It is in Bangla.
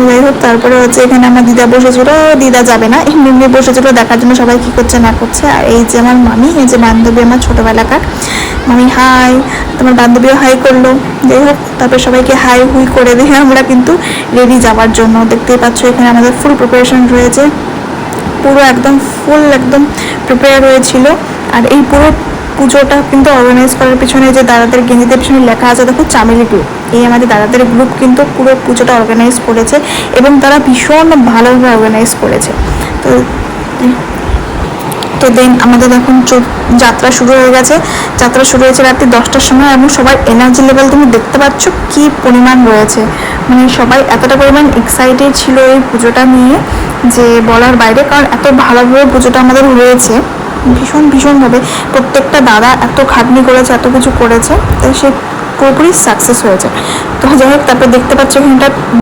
যাই হোক, তারপরে হচ্ছে এখানে আমার দিদা বসেছিল, দিদা যাবে না, এমনি এমনি বসেছিল দেখার জন্য সবাই কী করছে না করছে। আর এই যে আমার মামি, এই যে বান্ধবী আমার ছোটোবেলাকার মামি, হাই। তোমার বান্ধবীও হাই করলো। যাই হোক, তারপরে সবাইকে হাই হুই করে দিয়ে আমরা কিন্তু রেডি যাওয়ার জন্য। দেখতেই পাচ্ছ এখানে আমাদের ফুল প্রিপারেশন রয়েছে, পুরো একদম ফুল একদম প্রিপেয়ার হয়েছিল। আর এই পুরো পুজোটা কিন্তু অর্গানাইজ করার পিছনে যে দাদাদের গেঞ্জিদের পিছনে লেখা আছে দেখো, চামেলি গ্রুপ, এই আমাদের দাদাদের গ্রুপ কিন্তু পুরো পুজোটা অর্গানাইজ করেছে এবং তারা ভীষণ ভালোভাবে অর্গানাইজ করেছে। তো তো দেন আমাদের এখন যাত্রা শুরু হয়ে গেছে। যাত্রা শুরু হয়েছে রাত্রি 10টার সময় এবং সবার এনার্জি লেভেল তুমি দেখতে পাচ্ছ কী পরিমাণ রয়েছে, মানে সবাই এতটা পরিমাণ এক্সাইটেড ছিল এই পুজোটা নিয়ে যে বলার বাইরে। কারণ এত ভালোভাবে পুজোটা আমাদের হয়েছে, ভীষণভাবে প্রত্যেকটা দাদা এত খাটনি করেছে, এত কিছু করেছে, তাই সে পুরোপুরি সাকসেস হয়েছে। তো যাই হোক, তারপরে দেখতে পাচ্ছ এখানটা